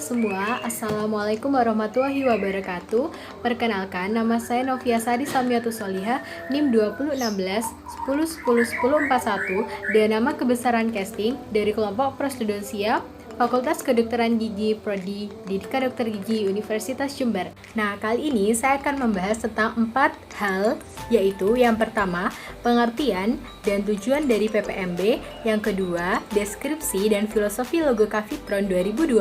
semua, Assalamualaikum warahmatullahi wabarakatuh. Perkenalkan, nama saya Novia Sari Samiatus Solihah, NIM 2016 10 10 10 41 dan nama kebesaran casting dari kelompok Prostudensia Fakultas Kedokteran Gigi Prodi Pendidikan Dokter Gigi Universitas Jember. Nah, kali ini saya akan membahas tentang 4 hal, yaitu yang pertama, pengertian dan tujuan dari PPMB, yang kedua, deskripsi dan filosofi logo Kavitron 2020,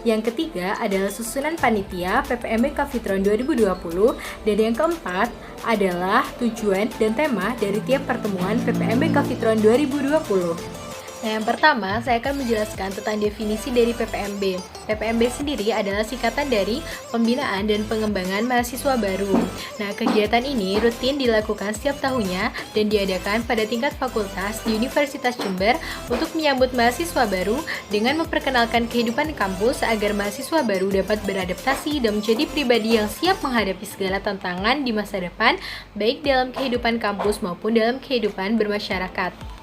yang ketiga adalah susunan panitia PPMB Kavitron 2020, dan yang keempat adalah tujuan dan tema dari tiap pertemuan PPMB Kavitron 2020. Nah, yang pertama, saya akan menjelaskan tentang definisi dari PPMB. PPMB sendiri adalah singkatan dari Pembinaan dan Pengembangan Mahasiswa Baru. Nah, kegiatan ini rutin dilakukan setiap tahunnya dan diadakan pada tingkat fakultas di Universitas Jember untuk menyambut mahasiswa baru dengan memperkenalkan kehidupan kampus agar mahasiswa baru dapat beradaptasi dan menjadi pribadi yang siap menghadapi segala tantangan di masa depan, baik dalam kehidupan kampus maupun dalam kehidupan bermasyarakat.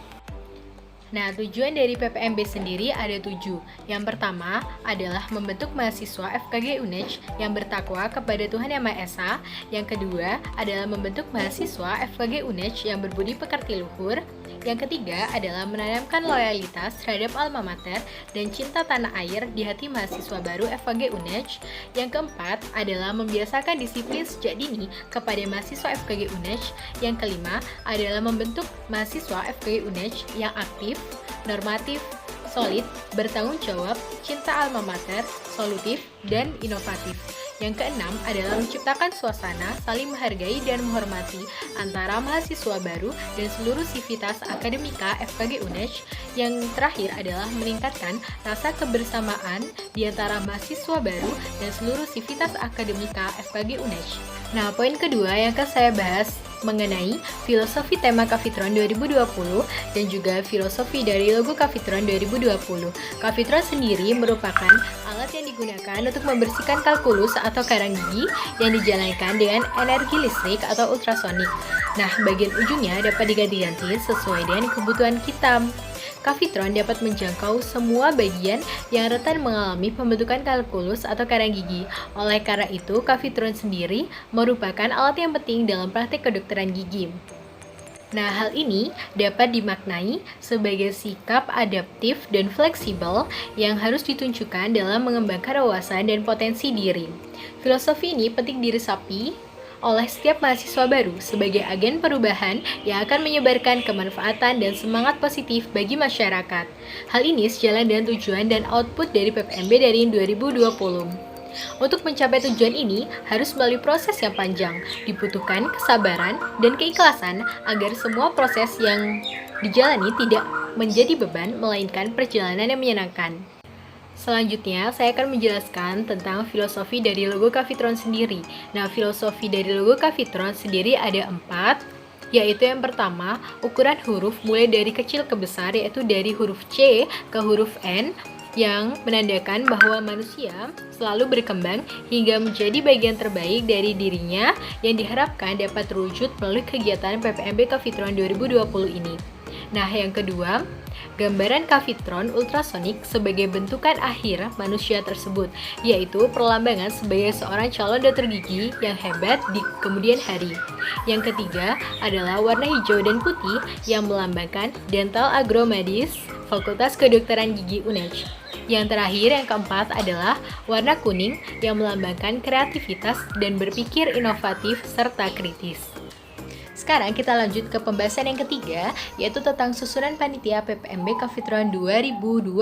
Nah, tujuan dari PPMB sendiri ada 7. Yang pertama adalah membentuk mahasiswa FKG UNEJ yang bertakwa kepada Tuhan Yang Maha Esa. Yang kedua adalah membentuk mahasiswa FKG UNEJ yang berbudi pekerti luhur. Yang ketiga adalah menanamkan loyalitas terhadap alma mater dan cinta tanah air di hati mahasiswa baru FKG UNEJ. Yang keempat adalah membiasakan disiplin sejak dini kepada mahasiswa FKG UNEJ. Yang kelima adalah membentuk mahasiswa FKG UNEJ yang aktif, normatif, solid, bertanggung jawab, cinta alma mater, solutif, dan inovatif. Yang keenam adalah menciptakan suasana saling menghargai dan menghormati antara mahasiswa baru dan seluruh sivitas akademika FKG UNEJ. Yang terakhir adalah meningkatkan rasa kebersamaan di antara mahasiswa baru dan seluruh sivitas akademika FKG UNEJ. Nah, poin kedua yang akan saya bahas mengenai filosofi tema Kavitron 2020 dan juga filosofi dari logo Kavitron 2020. Kavitron sendiri merupakan alat yang digunakan untuk membersihkan kalkulus atau karang gigi yang dijalankan dengan energi listrik atau ultrasonik. Nah, bagian ujungnya dapat diganti-ganti sesuai dengan kebutuhan kita. Kavitron dapat menjangkau semua bagian yang rentan mengalami pembentukan kalkulus atau karang gigi. Oleh karena itu, Kavitron sendiri merupakan alat yang penting dalam praktek kedokteran gigi. Nah, hal ini dapat dimaknai sebagai sikap adaptif dan fleksibel yang harus ditunjukkan dalam mengembangkan wawasan dan potensi diri. Filosofi ini penting diresapi oleh setiap mahasiswa baru sebagai agen perubahan yang akan menyebarkan kemanfaatan dan semangat positif bagi masyarakat. Hal ini sejalan dengan tujuan dan output dari PPMB dari 2020. Untuk mencapai tujuan ini harus melalui proses yang panjang, dibutuhkan kesabaran dan keikhlasan agar semua proses yang dijalani tidak menjadi beban, melainkan perjalanan yang menyenangkan. Selanjutnya, saya akan menjelaskan tentang filosofi dari logo Kavitron sendiri. Nah, filosofi dari logo Kavitron sendiri ada 4, yaitu yang pertama, ukuran huruf mulai dari kecil ke besar, yaitu dari huruf C ke huruf N, yang menandakan bahwa manusia selalu berkembang hingga menjadi bagian terbaik dari dirinya yang diharapkan dapat terwujud melalui kegiatan PPMB Kavitron 2020 ini. Nah, yang kedua, gambaran Kavitron ultrasonik sebagai bentukan akhir manusia tersebut, yaitu perlambangan sebagai seorang calon dokter gigi yang hebat di kemudian hari. Yang ketiga adalah warna hijau dan putih yang melambangkan Dental Agromedis Fakultas Kedokteran Gigi UNEJ. Yang terakhir, yang keempat adalah warna kuning yang melambangkan kreativitas dan berpikir inovatif serta kritis. Sekarang kita lanjut ke pembahasan yang ketiga, yaitu tentang susunan panitia PPMB Kavitron 2020,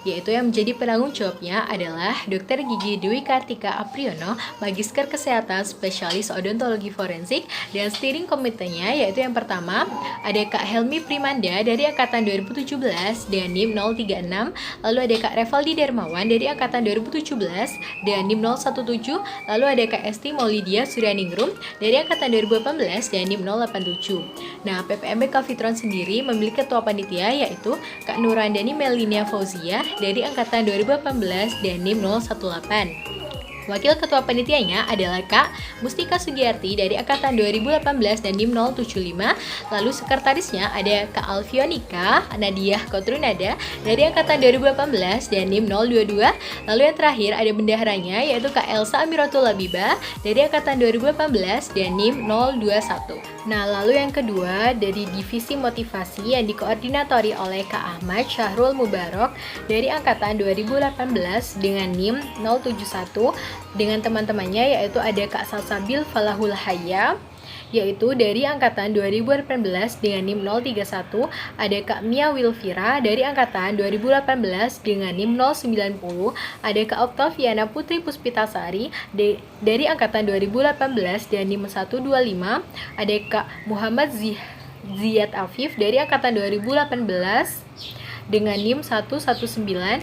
yaitu yang menjadi penanggung jawabnya adalah Dr. Gigi Dwi Kartika Apriyono, Magister Kesehatan Spesialis Odontologi Forensik, dan steering komitenya yaitu yang pertama ada Kak Helmi Primanda dari Angkatan 2017 dan NIM 036, lalu ada Kak Revaldi Darmawan dari Angkatan 2017 dan NIM 017, lalu ada Kak Esti Maulidia Suryaningrum dari Angkatan 2018 dan NIM 087. Nah, PPMB Kavitron sendiri memiliki ketua panitia yaitu Kak Nurandani Melinia Fauzia dari Angkatan 2018 dan NIM 018. Wakil Ketua Panitianya adalah Kak Mustika Sugiyarti dari Angkatan 2018 dan NIM 075. Lalu sekretarisnya ada Kak Alfionika Nadia Kotrunada dari Angkatan 2018 dan NIM 022. Lalu yang terakhir ada bendaharanya yaitu Kak Elsa Amiratul Labiba dari Angkatan 2018 dan NIM 021. Nah, lalu yang kedua dari Divisi Motivasi yang dikoordinatori oleh Kak Ahmad Syahrul Mubarok dari Angkatan 2018 dengan NIM 071 dengan teman-temannya yaitu ada Kak Salsabil Falahul Hayya yaitu dari Angkatan 2018 dengan NIM 031, ada Kak Mia Wilfira dari Angkatan 2018 dengan NIM 090, ada Kak Oktaviana Putri Puspitasari dari Angkatan 2018 dan NIM 125, ada Kak Muhammad Ziyad Afif dari Angkatan 2018 dengan NIM 119,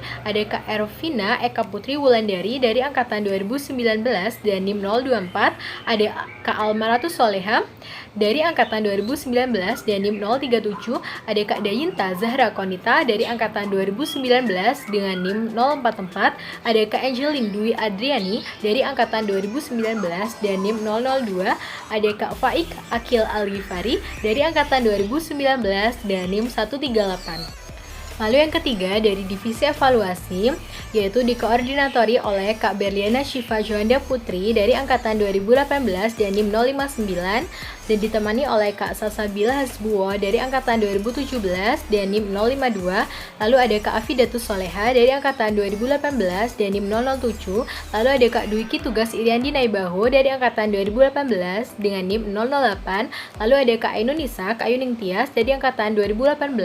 ada Kak Ervina Eka Putri Wulandari dari Angkatan 2019 dan NIM 024, ada Kak Almaratus Soleha dari Angkatan 2019 dan NIM 037, ada Kak Dayinta Zahra Konita dari Angkatan 2019 dengan NIM 044, ada Kak Angelin Dwi Adriani dari Angkatan 2019 dan NIM 002, ada Kak Faik Akil Al-Ghifari dari Angkatan 2019 dan NIM 138. Lalu yang ketiga dari Divisi Evaluasi yaitu dikoordinatori oleh Kak Berliana Syifa Joanda Putri dari Angkatan 2018 dan NIM 059 dan ditemani oleh Kak Salsabila Hasbuwo dari Angkatan 2017 dan NIM 052. Lalu ada Kak Afidatus Soleha dari Angkatan 2018 dan NIM 007. Lalu ada Kak Dwiki Tugas Iriandi Naibaho dari Angkatan 2018 dengan NIM 008. Lalu ada Kak Ainunisa Kak Yuning Tias dari Angkatan 2018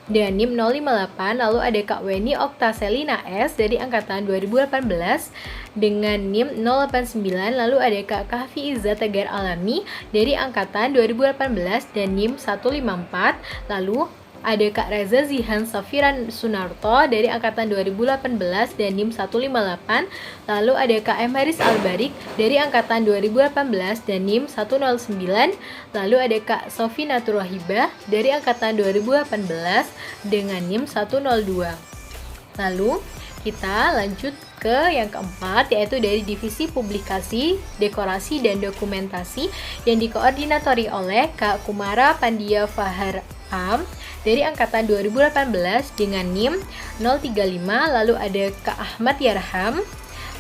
dengan NIM 058. Lalu ada Kak Weni Oktaselina S dari Angkatan 2018 dengan NIM 089. Lalu ada Kak Kahfi Izza Tegar Alami dari Angkatan 2018 dan NIM 154. Lalu ada Kak Reza Zihan Safiran Sunarto dari Angkatan 2018 dan NIM 158. Lalu ada Kak M. Haris Albarik dari Angkatan 2018 dan NIM 109. Lalu ada Kak Sofi Naturwahibah dari Angkatan 2018 dengan NIM 102. Lalu kita lanjut ke yang keempat yaitu dari Divisi Publikasi, Dekorasi, dan Dokumentasi yang dikoordinatori oleh Kak Kumara Pandia Fahar Am dari Angkatan 2018 dengan NIM 035. Lalu ada Kak Ahmad Yarham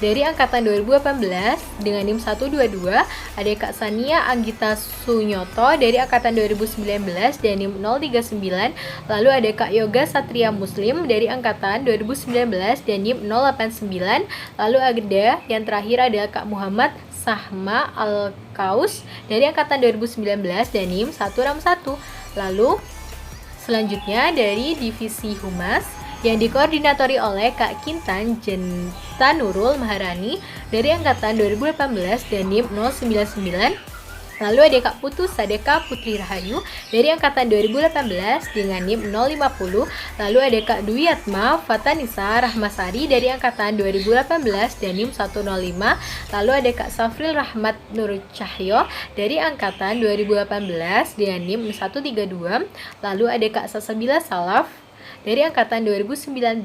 dari Angkatan 2018 dengan NIM 122, ada Kak Sania Anggita Sunyoto dari Angkatan 2019 dan NIM 039, lalu ada Kak Yoga Satria Muslim dari Angkatan 2019 dan NIM 089, lalu ada yang terakhir adalah Kak Muhammad Sahma Al-Kaus dari Angkatan 2019 dan NIM 161. Lalu selanjutnya dari Divisi Humas yang dikoordinatori oleh Kak Kintan Jenta Nurul Maharani dari Angkatan 2018 dan NIM 099. Lalu ada Kak Putu Sadeka Putri Rahayu dari Angkatan 2018 dengan NIM 050. Lalu ada Kak Duyatma Fatanisa Rahmasari dari Angkatan 2018 dan NIM 105. Lalu ada Kak Safril Rahmat Nur Cahyo dari Angkatan 2018 dengan NIM 132. Lalu ada Kak Sasabila Salaf dari Angkatan 2019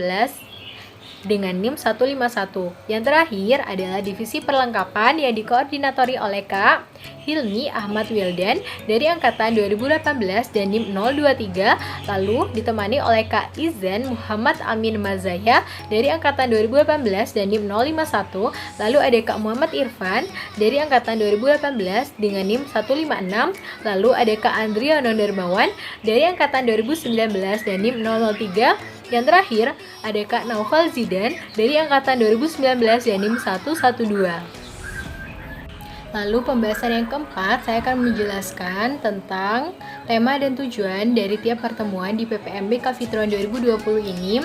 dengan NIM 151. Yang terakhir adalah Divisi Perlengkapan yang dikoordinatori oleh Kak Hilmi Ahmad Wildan dari Angkatan 2018 dan NIM 023, lalu ditemani oleh Kak Izan Muhammad Amin Mazaya dari Angkatan 2018 dan NIM 051, lalu ada Kak Muhammad Irfan dari Angkatan 2018 dengan NIM 156, lalu ada Kak Andriano Darmawan dari Angkatan 2019 dan NIM 003. Yang terakhir, ada Kak Naufal Zidan dari Angkatan 2019 dan NIM 112. Lalu pembahasan yang keempat, saya akan menjelaskan tentang tema dan tujuan dari tiap pertemuan di PPMB Kafitron 2020 ini,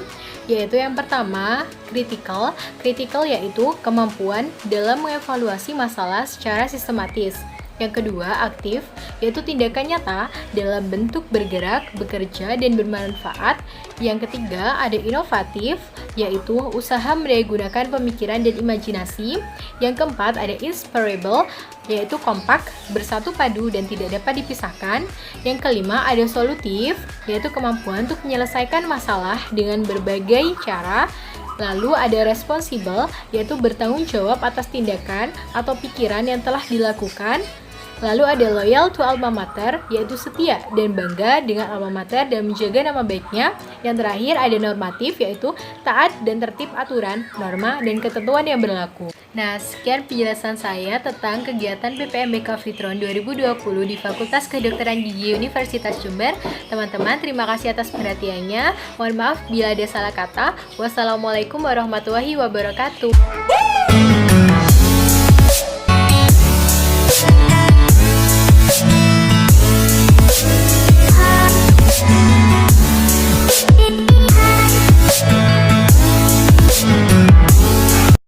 yaitu yang pertama, kritikal. Kritikal yaitu kemampuan dalam mengevaluasi masalah secara sistematis. Yang kedua, aktif, yaitu tindakan nyata dalam bentuk bergerak, bekerja, dan bermanfaat. Yang ketiga, ada inovatif, yaitu usaha mendayagunakan pemikiran dan imajinasi. Yang keempat, ada inspirable, yaitu kompak, bersatu padu, dan tidak dapat dipisahkan. Yang kelima, ada solutif, yaitu kemampuan untuk menyelesaikan masalah dengan berbagai cara. Lalu ada responsible, yaitu bertanggung jawab atas tindakan atau pikiran yang telah dilakukan. Lalu ada loyal to alma mater, yaitu setia dan bangga dengan alma mater dan menjaga nama baiknya. Yang terakhir ada normatif, yaitu taat dan tertib aturan, norma, dan ketentuan yang berlaku. Nah, sekian penjelasan saya tentang kegiatan PPMBK Fitron 2020 di Fakultas Kedokteran Gigi Universitas Jember. Teman-teman, terima kasih atas perhatiannya. Mohon maaf bila ada salah kata. Wassalamualaikum warahmatullahi wabarakatuh.